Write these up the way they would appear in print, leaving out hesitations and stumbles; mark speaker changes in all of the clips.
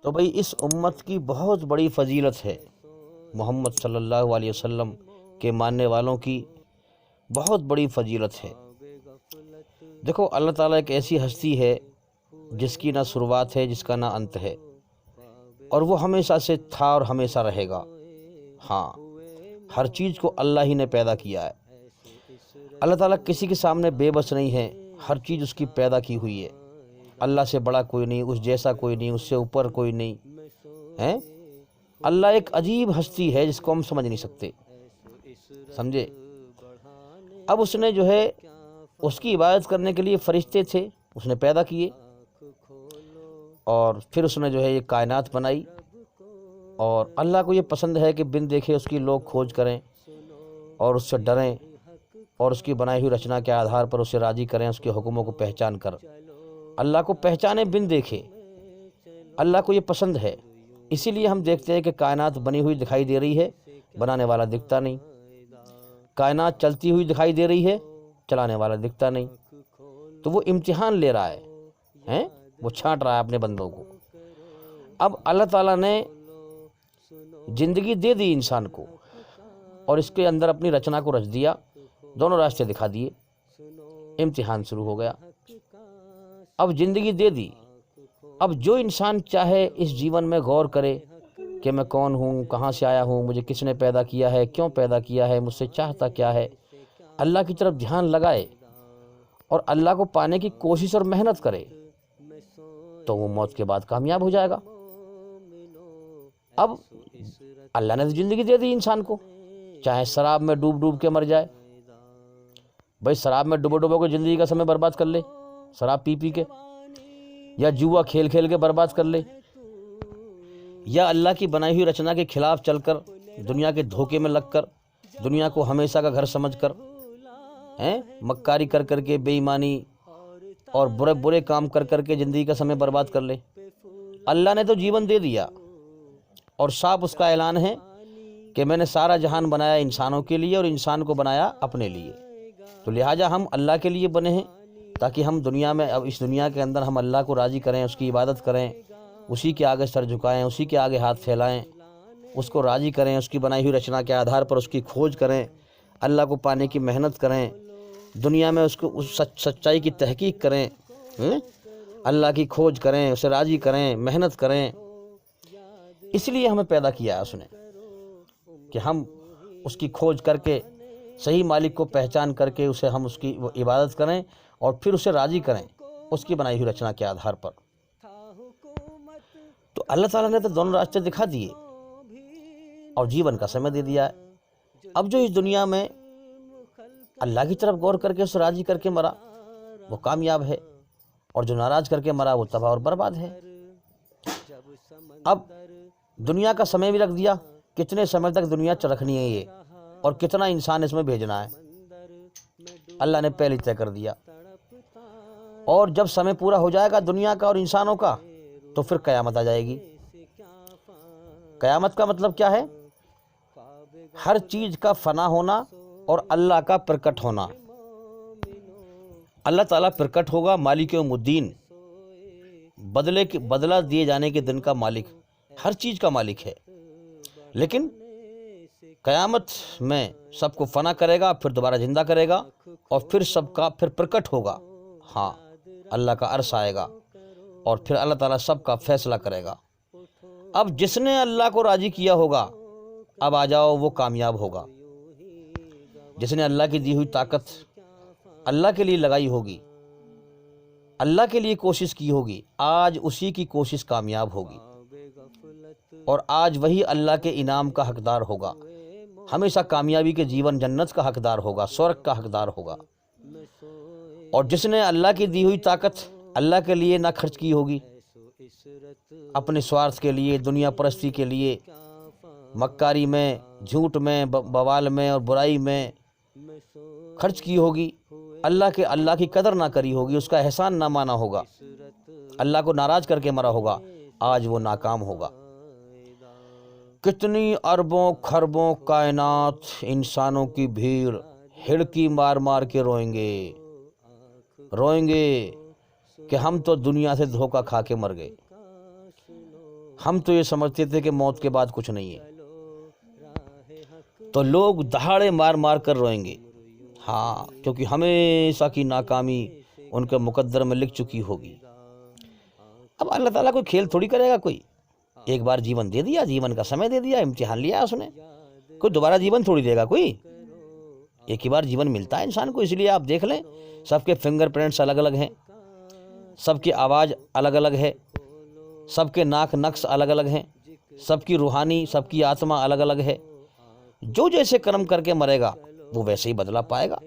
Speaker 1: تو بھئی اس امت کی بہت بڑی فضیلت ہے، محمد صلی اللہ علیہ وسلم کے ماننے والوں کی بہت بڑی فضیلت ہے۔ دیکھو اللہ تعالیٰ ایک ایسی ہستی ہے جس کی نہ شروعات ہے، جس کا نہ انت ہے، اور وہ ہمیشہ سے تھا اور ہمیشہ رہے گا۔ ہاں، ہر چیز کو اللہ ہی نے پیدا کیا ہے۔ اللہ تعالیٰ کسی کے سامنے بے بس نہیں ہے، ہر چیز اس کی پیدا کی ہوئی ہے۔ اللہ سے بڑا کوئی نہیں، اس جیسا کوئی نہیں، اس سے اوپر کوئی نہیں ہے۔ اللہ ایک عجیب ہستی ہے جس کو ہم سمجھ نہیں سکتے، سمجھے؟ اب اس نے جو ہے اس کی عبادت کرنے کے لیے فرشتے تھے، اس نے پیدا کیے، اور پھر اس نے جو ہے یہ کائنات بنائی، اور اللہ کو یہ پسند ہے کہ بن دیکھے اس کی لوگ کھوج کریں اور اس سے ڈریں، اور اس کی بنائی ہوئی رچنا کے آدھار پر اسے راضی کریں، اس کے حکموں کو پہچان کر اللہ کو پہچانے، بن دیکھے۔ اللہ کو یہ پسند ہے، اسی لیے ہم دیکھتے ہیں کہ کائنات بنی ہوئی دکھائی دے رہی ہے، بنانے والا دکھتا نہیں۔ کائنات چلتی ہوئی دکھائی دے رہی ہے، چلانے والا دکھتا نہیں۔ تو وہ امتحان لے رہا ہے، وہ چھانٹ رہا ہے اپنے بندوں کو۔ اب اللہ تعالیٰ نے زندگی دے دی انسان کو، اور اس کے اندر اپنی رچنا کو رچ دیا، دونوں راستے دکھا دیے، امتحان شروع ہو گیا۔ اب زندگی دے دی، اب جو انسان چاہے اس جیون میں غور کرے کہ میں کون ہوں، کہاں سے آیا ہوں، مجھے کس نے پیدا کیا ہے، کیوں پیدا کیا ہے، مجھ سے چاہتا کیا ہے، اللہ کی طرف دھیان لگائے اور اللہ کو پانے کی کوشش اور محنت کرے، تو وہ موت کے بعد کامیاب ہو جائے گا۔ اب اللہ نے زندگی دے دی انسان کو، چاہے شراب میں ڈوب ڈوب کے مر جائے، بھائی شراب میں ڈبو ڈبو کے زندگی کا سمے برباد کر لے، شراب پی پی کے، یا جوا کھیل کھیل کے برباد کر لے، یا اللہ کی بنائی ہوئی رچنا کے خلاف چل کر، دنیا کے دھوکے میں لگ کر، دنیا کو ہمیشہ کا گھر سمجھ کر، مکاری کر کر کے، بے ایمانی اور برے برے کام کر کر کے زندگی کا سمے برباد کر لے۔ اللہ نے تو جیون دے دیا، اور صاف اس کا اعلان ہے کہ میں نے سارا جہان بنایا انسانوں کے لیے، اور انسان کو بنایا اپنے لیے، تو لہٰذا ہم اللہ کے لیے بنے ہیں، تاکہ ہم دنیا میں، اب اس دنیا کے اندر ہم اللہ کو راضی کریں، اس کی عبادت کریں، اسی کے آگے سر جھکائیں، اسی کے آگے ہاتھ پھیلائیں، اس کو راضی کریں، اس کی بنائی ہوئی رچنا کے آدھار پر اس کی کھوج کریں، اللہ کو پانے کی محنت کریں، دنیا میں اس کو اس سچائی کی تحقیق کریں، اللہ کی کھوج کریں، اسے راضی کریں، محنت کریں۔ اس لیے ہمیں پیدا کیا ہے اس نے، کہ ہم اس کی کھوج کر کے صحیح مالک کو پہچان کر کے اسے ہم اس کی عبادت کریں، اور پھر اسے راضی کریں اس کی بنائی ہوئی رچنا کے آدھار پر۔ تو اللہ تعالیٰ نے تو دونوں راستے دکھا دیے اور جیون کا سمے دے دیا ہے۔ اب جو اس دنیا میں اللہ کی طرف غور کر کے اسے راضی کر کے مرا، وہ کامیاب ہے، اور جو ناراض کر کے مرا، وہ تباہ اور برباد ہے۔ اب دنیا کا سمے بھی رکھ دیا، کتنے سمے تک دنیا رکھنی ہے یہ، اور کتنا انسان اس میں بھیجنا ہے، اللہ نے پہلے طے کر دیا۔ اور جب سمے پورا ہو جائے گا دنیا کا اور انسانوں کا، تو پھر قیامت آ جائے گی۔ قیامت کا مطلب کیا ہے؟ ہر چیز کا فنا ہونا اور اللہ کا پرکٹ ہونا۔ اللہ تعالیٰ پرکٹ ہوگا، مالک یوم الدین، بدلہ دیے جانے کے دن کا مالک، ہر چیز کا مالک ہے۔ لیکن قیامت میں سب کو فنا کرے گا، پھر دوبارہ زندہ کرے گا، اور پھر سب کا پھر پرکٹ ہوگا۔ ہاں، اللہ کا عرش آئے گا، اور پھر اللہ تعالیٰ سب کا فیصلہ کرے گا۔ اب جس نے اللہ کو راضی کیا ہوگا، اب آ جاؤ، وہ کامیاب ہوگا۔ جس نے اللہ کی دی ہوئی طاقت اللہ کے لیے لگائی ہوگی، اللہ کے لیے کوشش کی ہوگی، آج اسی کی کوشش کامیاب ہوگی، اور آج وہی اللہ کے انعام کا حقدار ہوگا، ہمیشہ کامیابی کے جیون جنت کا حقدار ہوگا، سورگ کا حقدار ہوگا۔ اور جس نے اللہ کی دی ہوئی طاقت اللہ کے لیے نہ خرچ کی ہوگی، اپنے سوارتھ کے لیے، دنیا پرستی کے لیے، مکاری میں، جھوٹ میں، بوال میں اور برائی میں خرچ کی ہوگی، اللہ کی قدر نہ کری ہوگی، اس کا احسان نہ مانا ہوگا، اللہ کو ناراض کر کے مرا ہوگا، آج وہ ناکام ہوگا۔ کتنی اربوں کھربوں کائنات انسانوں کی بھیڑ ہڑکی مار مار کے روئیں گے کہ ہم تو دنیا سے دھوکہ کھا کے مر گئے، ہم تو یہ سمجھتے تھے کہ موت کے بعد کچھ نہیں ہے، تو لوگ دہاڑے مار مار کر روئیں گے، ہاں، کیونکہ ہمیشہ کی ناکامی ان کے مقدر میں لکھ چکی ہوگی۔ اب اللہ تعالیٰ کوئی کھیل تھوڑی کرے گا، کوئی ایک بار جیون دے دیا، جیون کا سمے دے دیا، امتحان لیا اس نے، کوئی دوبارہ جیون تھوڑی دے گا کوئی، ایک ہی بار جیون ملتا ہے انسان کو۔ اس لیے آپ دیکھ لیں، سب کے فنگر پرنٹس الگ الگ ہیں، سب کی آواز الگ الگ ہے، سب کے ناک نقش الگ الگ ہیں، سب کی روحانی، سب کی آتما الگ الگ ہے۔ جو جیسے کرم کر کے مرے گا وہ ویسے ہی بدلہ پائے گا،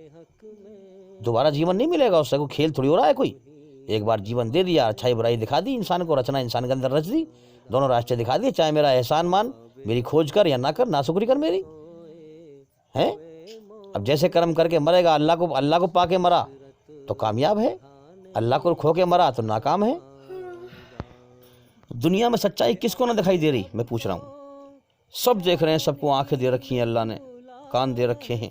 Speaker 1: دوبارہ جیون نہیں ملے گا اس سے۔ کوئی کھیل تھوڑی ہو رہا ہے کوئی، ایک بار جیون دے دیا، اچھائی برائی دکھا دی انسان کو، رچنا انسان کے اندر رچ دی، دونوں راستے دکھا دیے، چاہے میرا احسان مان، میری کھوج کر یا نہ کر، ناشکری کر میری ہے۔ اب جیسے کرم کر کے مرے گا، اللہ کو پا کے مرا تو کامیاب ہے، اللہ کو کھو کے مرا تو ناکام ہے۔ دنیا میں سچائی کس کو نہ دکھائی دے رہی، میں پوچھ رہا ہوں؟ سب دیکھ رہے ہیں، سب کو آنکھیں دے رکھی ہیں اللہ نے، کان دے رکھے ہیں،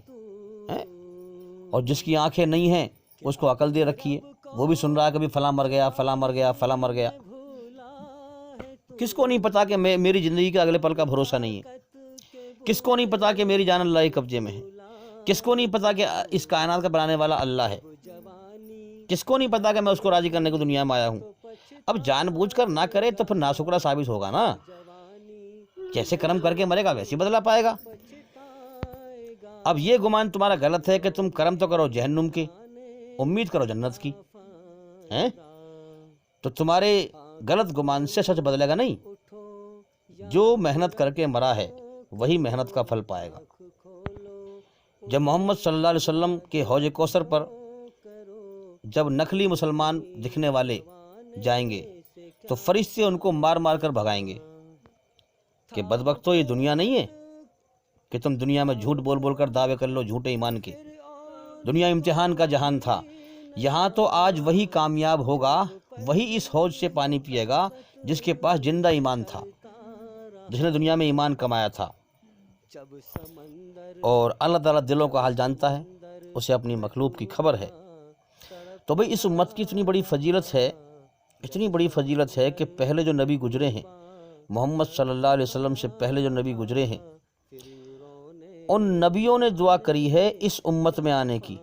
Speaker 1: اور جس کی آنکھیں نہیں ہیں اس کو عقل دے رکھی ہے، وہ بھی سن رہا ہے کبھی فلاں مر گیا، فلاں مر گیا، فلاں مر گیا۔ کس کو نہیں پتا کہ میری زندگی کا اگلے پل کا بھروسہ نہیں ہے؟ کس کو نہیں پتا کہ میری جان اللہ کے قبضے میں ہے؟ کس کو نہیں پتا کہ اس کائنات کا بنانے والا اللہ ہے؟ کس کو نہیں پتا کہ میں اس کو راضی کرنے کو دنیا میں آیا ہوں؟ اب جان بوجھ کر نہ کرے تو پھر ناشکرا ثابت ہوگا نا۔ جیسے کرم کر کے مرے گا ویسے بدلا پائے گا۔ اب یہ گمان تمہارا غلط ہے کہ تم کرم تو کرو جہنم کی، امید کرو جنت کی، ہیں؟ تو تمہارے غلط گمان سے سچ بدلے گا نہیں۔ جو محنت کر کے مرا ہے وہی محنت کا پھل پائے گا۔ جب محمد صلی اللہ علیہ وسلم کے حوض کوثر پر جب نقلی مسلمان دکھنے والے جائیں گے تو فرشتے ان کو مار مار کر بھگائیں گے کہ بدبختو، یہ دنیا نہیں ہے کہ تم دنیا میں جھوٹ بول بول کر دعوے کر لو جھوٹے ایمان کے۔ دنیا امتحان کا جہان تھا، یہاں تو آج وہی کامیاب ہوگا، وہی اس حوض سے پانی پیے گا جس کے پاس زندہ ایمان تھا، جس نے دنیا میں ایمان کمایا تھا۔ اور اللہ تعالیٰ دلوں کا حال جانتا ہے، اسے اپنی مخلوق کی خبر ہے۔ تو بھئی اس امت کی اتنی بڑی فضیلت ہے کہ پہلے جو نبی گزرے ہیں، محمد صلی اللہ علیہ وسلم سے پہلے جو نبی گزرے ہیں، ان نبیوں نے دعا کری ہے اس امت میں آنے کی،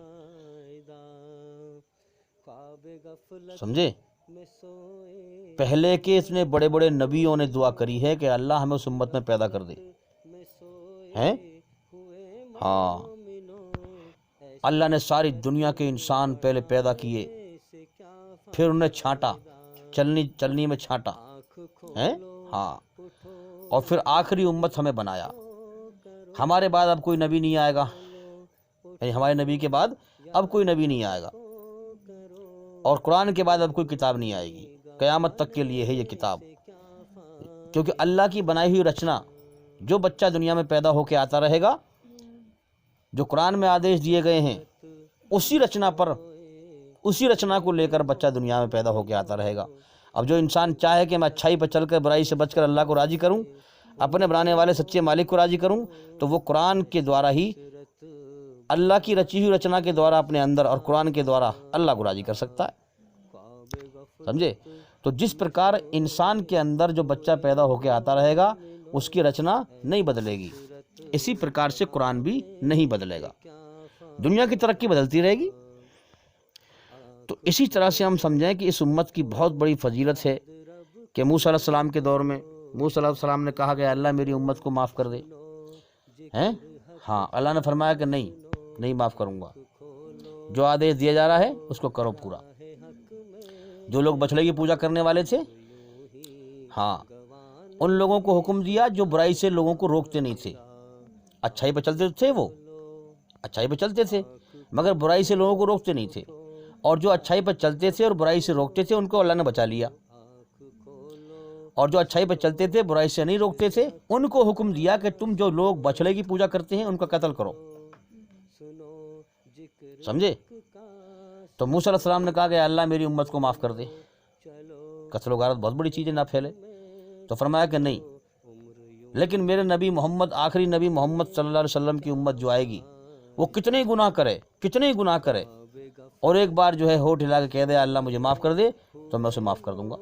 Speaker 1: سمجھے؟ پہلے کے اتنے بڑے بڑے نبیوں نے دعا کری ہے کہ اللہ ہمیں اس امت میں پیدا کر دے، ہیں؟ ہاں، اللہ نے ساری دنیا کے انسان پہلے پیدا کیے، پھر انہیں چھانٹا، چلنی میں چھانٹا، ہیں؟ ہاں، اور پھر آخری امت ہمیں بنایا۔ ہمارے بعد اب کوئی نبی نہیں آئے گا، یعنی ہمارے نبی کے بعد اب کوئی نبی نہیں آئے گا، اور قرآن کے بعد اب کوئی کتاب نہیں آئے گی، قیامت تک کے لیے ہے یہ کتاب۔ کیونکہ اللہ کی بنائی ہوئی رچنا، جو بچہ دنیا میں پیدا ہو کے آتا رہے گا، جو قرآن میں آدیش دیے گئے ہیں، اسی رچنا کو لے کر بچہ دنیا میں پیدا ہو کے آتا رہے گا۔ اب جو انسان چاہے کہ میں اچھائی پر چل کر برائی سے بچ کر اللہ کو راضی کروں، اپنے بنانے والے سچے مالک کو راضی کروں، تو وہ قرآن کے دوارا ہی، اللہ کی رچی ہوئی رچنا کے دوارا اپنے اندر، اور قرآن کے دوارا اللہ کو راضی کر سکتا ہے، سمجھے؟ تو جس پرکار انسان کے اندر جو بچہ پیدا ہو کے آتا رہے گا اس کی رچنا نہیں بدلے گی، اسی پرکار سے قرآن بھی نہیں بدلے گا، دنیا کی ترقی بدلتی رہے گی۔ تو اسی طرح سے ہم سمجھیں کہ اس امت کی بہت بڑی فضیلت ہے کہ موسیٰ علیہ السلام کے دور میں موسیٰ علیہ السلام نے کہا کہ اللہ میری امت کو معاف کر دے، ہیں؟ ہاں، اللہ نے فرمایا کہ نہیں معاف کروں گا، جو آدیش دیا جا رہا ہے اس کو کرو پورا۔ جو لوگ بچڑے کی پوجا کرنے والے تھے، ہاں، ان لوگوں کو حکم دیا جو برائی سے لوگوں کو روکتے نہیں تھے، اچھائی پہ چلتے تھے، وہ اچھائی پہ چلتے تھے مگر برائی سے لوگوں کو روکتے نہیں تھے، اور جو اچھائی پہ چلتے تھے اور برائی سے روکتے تھے ان کو اللہ نے بچا لیا، اور جو اچھائی پہ چلتے تھے برائی سے نہیں روکتے تھے ان کو حکم دیا کہ تم جو لوگ بچڑے کی پوجا کرتے ہیں ان کا قتل کرو، سمجھے؟ تو موسیٰ علیہ السلام نے کہا کہ اللہ میری امت کو معاف کر دے، قتل و غارت بہت بڑی چیز ہے، نہ پھیلے۔ تو فرمایا کہ نہیں، لیکن میرے نبی محمد، آخری نبی محمد صلی اللہ علیہ وسلم کی امت جو آئے گی وہ کتنے گناہ کرے اور ایک بار جو ہے ہونٹ ہلا کے کہہ دے اللہ مجھے معاف کر دے، تو میں اسے معاف کر دوں گا۔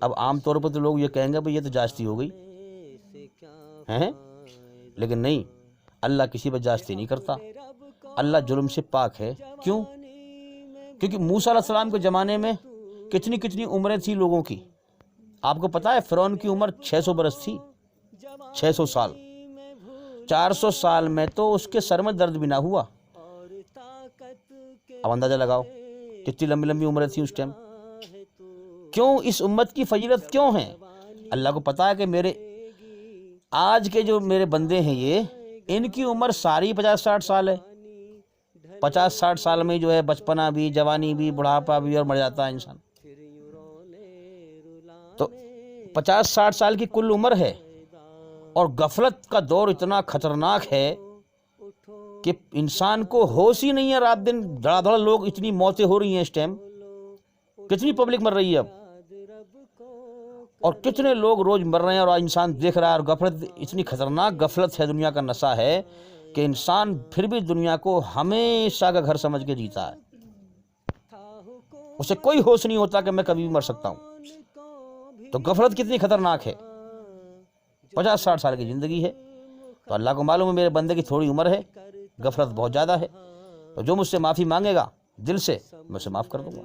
Speaker 1: اب عام طور پر تو لوگ یہ کہیں گے بھئی یہ تو جاستی ہو گئی ہیں، لیکن نہیں، اللہ کسی پہ جاستی نہیں کرتا، اللہ جرم سے پاک ہے۔ کیوں؟ کیونکہ موسیٰ علیہ السلام کے زمانے میں کتنی عمریں تھی لوگوں کی۔ آپ کو پتا ہے فرعون کی عمر 600 برس تھی، 600 سال۔ 400 سال میں تو اس کے سر میں درد بھی نہ ہوا۔ اب اندازہ لگاؤ کتنی لمبی لمبی عمریں تھیں اس ٹائم۔ کیوں؟ اس امت کی فضیلت کیوں ہے؟ اللہ کو پتا ہے کہ میرے آج کے جو میرے بندے ہیں یہ، ان کی عمر ساری 50-60 سال ہے۔ 50-60 سال میں جو ہے بچپنا بھی، جوانی بھی، بڑھاپا بھی، اور مر جاتا ہے انسان۔ تو 50-60 سال کی کل عمر ہے، اور غفلت کا دور اتنا خطرناک ہے کہ انسان کو ہوش ہی نہیں ہے۔ رات دن دھڑا دھڑ لوگ، اتنی موتیں ہو رہی ہیں اس ٹائم، کتنی پبلک مر رہی ہے اب، اور کتنے لوگ روز مر رہے ہیں، اور انسان دیکھ رہا ہے۔ اور غفلت اتنی خطرناک غفلت ہے، دنیا کا نشہ ہے کہ انسان پھر بھی دنیا کو ہمیشہ کا گھر سمجھ کے جیتا ہے۔ اسے کوئی ہوش نہیں ہوتا کہ میں کبھی بھی مر سکتا ہوں۔ تو غفلت کتنی خطرناک ہے۔ 50-60 سال کی زندگی ہے، تو اللہ کو معلوم ہے میرے بندے کی تھوڑی عمر ہے، غفلت بہت زیادہ ہے، تو جو مجھ سے معافی مانگے گا دل سے، میں اسے معاف کر دوں گا۔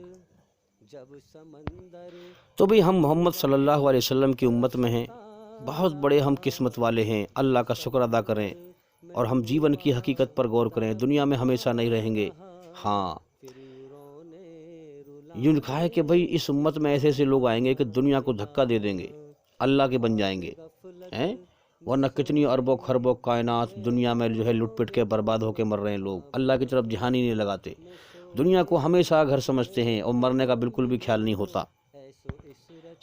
Speaker 1: تو بھئی ہم محمد صلی اللہ علیہ وسلم کی امت میں ہیں، بہت بڑے ہم قسمت والے ہیں۔ اللہ کا شکر ادا کریں، اور ہم جیون کی حقیقت پر غور کریں۔ دنیا میں ہمیشہ نہیں رہیں گے۔ ہاں، یوں لکھا ہے کہ بھئی اس امت میں ایسے ایسے لوگ آئیں گے کہ دنیا کو دھکا دے دیں گے، اللہ کے بن جائیں گے، ورنہ کتنی اربوں خربوں کائنات دنیا میں جو ہے لٹ پٹ کے برباد ہو کے مر رہے ہیں لوگ، اللہ کی طرف دھیان ہی نہیں لگاتے، دنیا کو ہمیشہ گھر سمجھتے ہیں، اور مرنے کا بالکل بھی خیال نہیں ہوتا۔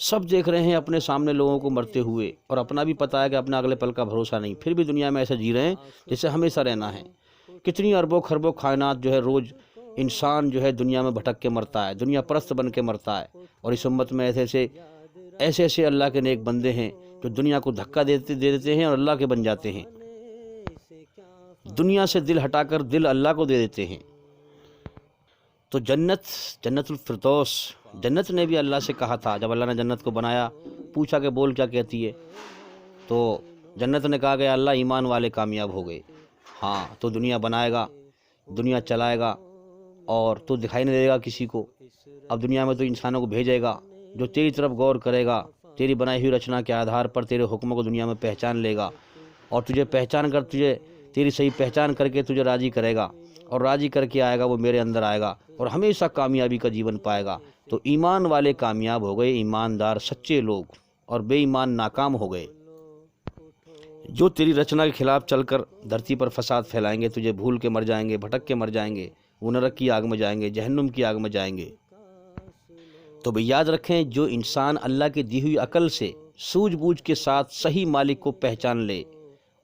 Speaker 1: سب دیکھ رہے ہیں اپنے سامنے لوگوں کو مرتے ہوئے، اور اپنا بھی پتا ہے کہ اپنا اگلے پل کا بھروسہ نہیں، پھر بھی دنیا میں ایسے جی رہے ہیں جسے ہمیشہ رہنا ہے۔ کتنی اربوں خربوں کائنات جو ہے روز انسان جو ہے دنیا میں بھٹک کے مرتا ہے، دنیا پرست بن کے مرتا ہے، اور اس امت میں ایسے ایسے اللہ کے نیک بندے ہیں جو دنیا کو دھکا دے دیتے ہیں اور اللہ کے بن جاتے ہیں، دنیا سے دل ہٹا کر دل اللہ کو دے دیتے ہیں۔ تو جنت الفردوس، جنت نے بھی اللہ سے کہا تھا، جب اللہ نے جنت کو بنایا پوچھا کہ بول کیا کہتی ہے، تو جنت نے کہا کہ اللہ ایمان والے کامیاب ہو گئے۔ ہاں، تو دنیا بنائے گا، دنیا چلائے گا، اور تو دکھائی نہیں دے گا کسی کو۔ اب دنیا میں تو انسانوں کو بھیجے گا جو تیری طرف غور کرے گا، تیری بنائی ہوئی رچنا کے آدھار پر تیرے حکموں کو دنیا میں پہچان لے گا، اور تجھے پہچان کر تیری صحیح پہچان کر کے تجھے راضی کرے گا، اور راضی کر کے آئے گا، وہ میرے اندر آئے گا، اور ہمیشہ کامیابی کا جیون پائے گا۔ تو ایمان والے کامیاب ہو گئے، ایماندار سچے لوگ، اور بے ایمان ناکام ہو گئے۔ جو تیری رچنا کے خلاف چل کر دھرتی پر فساد پھیلائیں گے، تجھے بھول کے مر جائیں گے، بھٹک کے مر جائیں گے، وہ نرک کی آگ میں جائیں گے، جہنم کی آگ میں جائیں گے۔ تو بھی یاد رکھیں، جو انسان اللہ کی دی ہوئی عقل سے سوجھ بوجھ کے ساتھ صحیح مالک کو پہچان لے،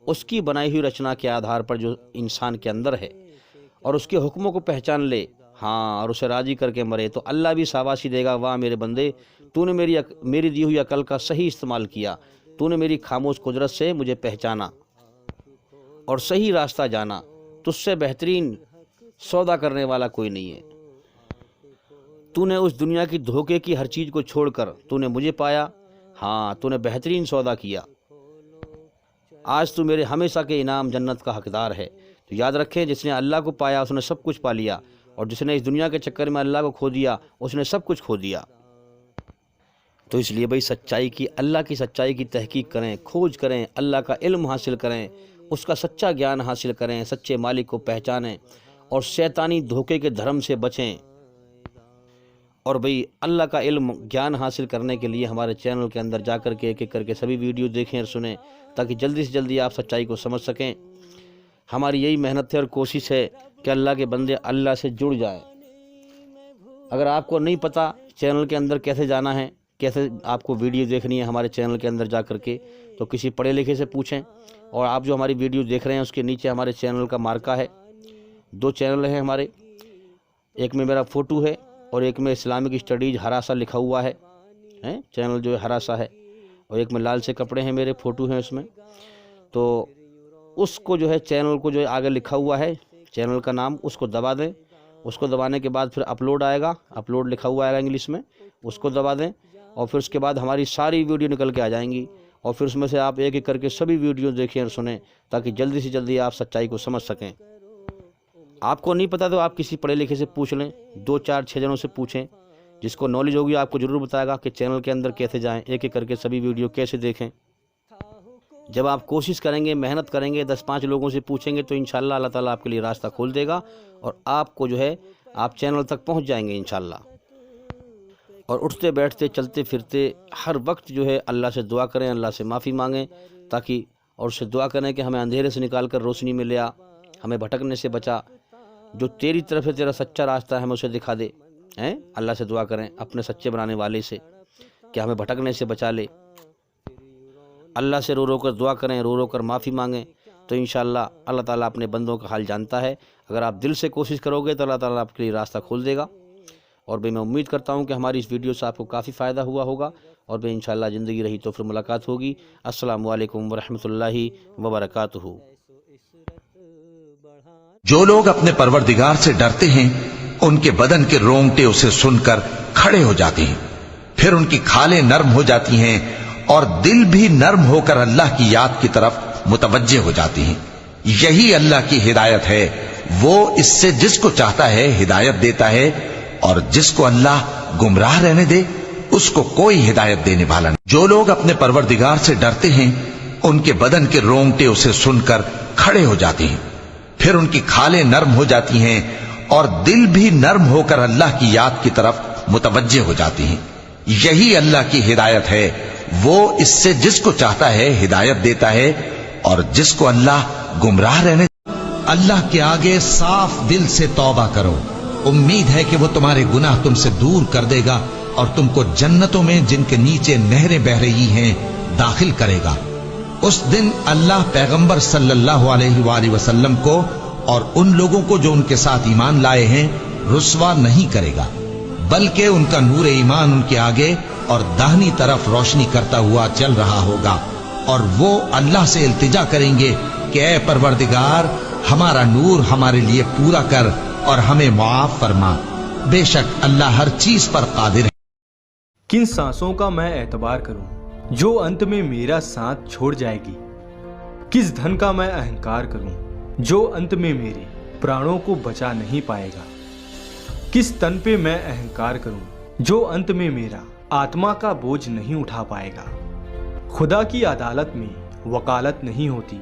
Speaker 1: اس کی بنائی ہوئی رچنا کے آدھار پر جو انسان کے اندر ہے، اور اس کے حکموں کو پہچان لے، ہاں، اور اسے راضی کر کے مرے، تو اللہ بھی شاباشی دے گا، واہ میرے بندے، تو نے میری دی ہوئی عقل کا صحیح استعمال کیا، تو نے میری خاموش قدرت سے مجھے پہچانا اور صحیح راستہ جانا۔ تجھ سے بہترین سودا کرنے والا کوئی نہیں ہے۔ تو نے اس دنیا کی دھوکے کی ہر چیز کو چھوڑ کر تو نے مجھے پایا، ہاں، تو نے بہترین سودا کیا۔ آج تو میرے ہمیشہ کے انعام جنت کا حقدار ہے۔ تو یاد رکھیں، جس نے اللہ کو پایا اس نے سب کچھ پا لیا، اور جس نے اس دنیا کے چکر میں اللہ کو کھو دیا اس نے سب کچھ کھو دیا۔ تو اس لیے بھائی اللہ کی سچائی کی تحقیق کریں، کھوج کریں، اللہ کا علم حاصل کریں، اس کا سچا گیان حاصل کریں، سچے مالک کو پہچانیں، اور شیطانی دھوکے کے دھرم سے بچیں۔ اور بھئی اللہ کا علم گیان حاصل کرنے کے لیے ہمارے چینل کے اندر جا کر کے ایک ایک کر کے سبھی ویڈیو دیکھیں اور سنیں، تاکہ جلدی سے جلدی آپ سچائی کو سمجھ سکیں۔ ہماری یہی محنت ہے اور کوشش ہے کہ اللہ کے بندے اللہ سے جڑ جائیں۔ اگر آپ کو نہیں پتہ چینل کے اندر کیسے جانا ہے، کیسے آپ کو ویڈیو دیکھنی ہے ہمارے چینل کے اندر جا کر کے، تو کسی پڑھے لکھے سے پوچھیں۔ اور آپ جو ہماری ویڈیو دیکھ رہے ہیں اس کے نیچے ہمارے چینل کا مارکا ہے، 2 چینل ہیں ہمارے، ایک میں میرا فوٹو ہے اور ایک میں اسلامک اسٹڈیز ہراسہ لکھا ہوا ہے، چینل جو ہے ہراسہ ہے، اور ایک میں لال سے کپڑے ہیں میرے فوٹو ہیں اس میں۔ تو اس کو جو ہے چینل کو جو ہے آگے لکھا ہوا ہے چینل کا نام، اس کو دبا دیں، اس کو دبانے کے بعد پھر اپلوڈ آئے گا، اپلوڈ لکھا ہوا آئے گا انگلش میں، اس کو دبا دیں، اور پھر اس کے بعد ہماری ساری ویڈیو نکل کے آ جائیں گی، اور پھر اس میں سے آپ ایک ایک کر کے سبھی ویڈیو دیکھیں اور سنیں، تاکہ جلدی سے جلدی آپ سچائی کو سمجھ سکیں۔ آپ کو نہیں پتہ تو آپ کسی پڑھے لکھے سے پوچھ لیں، 2 4 6 جنوں سے پوچھیں، جس کو نالج ہوگی آپ کو ضرور بتائے گا کہ چینل کے اندر کیسے جائیں، ایک ایک کر کے سبھی ویڈیو کیسے دیکھیں۔ جب آپ کوشش کریں گے، محنت کریں گے، 10 5 لوگوں سے پوچھیں گے، تو انشاءاللہ اللہ تعالیٰ آپ کے لیے راستہ کھول دے گا، اور آپ کو جو ہے آپ چینل تک پہنچ جائیں گے انشاءاللہ۔ اور اٹھتے بیٹھتے چلتے پھرتے ہر وقت جو ہے اللہ سے دعا کریں، اللہ سے معافی مانگیں، تاکہ اور اس سے دعا کریں کہ ہمیں اندھیرے سے نکال کر روشنی میں لے آ، ہمیں بھٹکنے سے بچا، جو تیری طرف سے تیرا سچا راستہ ہے ہمیں اسے دکھا دے۔ اللہ سے دعا کریں اپنے سچے بنانے والے سے کہ ہمیں بھٹکنے سے بچا لے۔ اللہ سے رو رو کر دعا کریں، رو رو کر معافی مانگیں، تو انشاءاللہ اللہ تعالیٰ اپنے بندوں کا حال جانتا ہے۔ اگر آپ دل سے کوشش کرو گے تو اللہ تعالیٰ آپ کے لیے راستہ کھول دے گا۔ اور میں امید کرتا ہوں کہ ہماری اس ویڈیو سے آپ کو کافی فائدہ ہوا ہوگا، اور انشاءاللہ زندگی رہی تو پھر ملاقات ہوگی۔ السلام علیکم ورحمۃ اللہ وبرکاتہ۔
Speaker 2: جو لوگ اپنے پروردگار سے ڈرتے ہیں ان کے بدن کے رونگٹے اسے سن کر کھڑے ہو جاتے ہیں، پھر ان کی کھالیں نرم ہو جاتی ہیں اور دل بھی نرم ہو کر اللہ کی یاد کی طرف متوجہ ہو جاتی ہیں۔ یہی اللہ کی ہدایت ہے، وہ اس سے جس کو چاہتا ہے ہدایت دیتا ہے، اور جس کو اللہ گمراہ رہنے دے اس کو کوئی ہدایت دینے والا نہیں۔ جو لوگ اپنے پروردگار سے ڈرتے ہیں ان کے بدن کے رونگٹے اسے سن کر کھڑے ہو جاتے ہیں، پھر ان کی کھالیں نرم ہو جاتی ہیں اور دل بھی نرم ہو کر اللہ کی یاد کی طرف متوجہ ہو جاتی ہیں۔ یہی اللہ کی ہدایت ہے، وہ اس سے جس کو چاہتا ہے ہدایت دیتا ہے، اور جس کو اللہ گمراہ رہنے اللہ کے آگے صاف دل سے توبہ کرو، امید ہے کہ وہ تمہارے گناہ تم سے دور کر دے گا اور تم کو جنتوں میں جن کے نیچے نہریں بہ رہی ہیں داخل کرے گا۔ اس دن اللہ پیغمبر صلی اللہ علیہ وآلہ وسلم کو اور ان لوگوں کو جو ان کے ساتھ ایمان لائے ہیں رسوا نہیں کرے گا، بلکہ ان کا نور ایمان ان کے آگے اور داہنی طرف روشنی کرتا ہوا چل رہا ہوگا، اور وہ اللہ سے التجا کریں گے کہ اے پروردگار ہمارا نور ہمارے لیے پورا کر اور ہمیں معاف فرما، بے شک اللہ ہر چیز پر قادر ہے۔
Speaker 3: کن سانسوں کا میں اعتبار کروں جو انت میں میرا ساتھ چھوڑ جائے گی؟ کس دھن کا میں اہنکار کروں جو انت میں میرے پرانوں کو بچا نہیں پائے گا؟ کس تن پہ میں اہنکار کروں جو انت میں میرا آتما کا بوجھ نہیں اٹھا پائے گا؟ خدا کی عدالت میں وکالت نہیں ہوتی،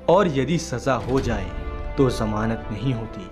Speaker 3: اور یدی سزا ہو جائے تو ضمانت نہیں ہوتی۔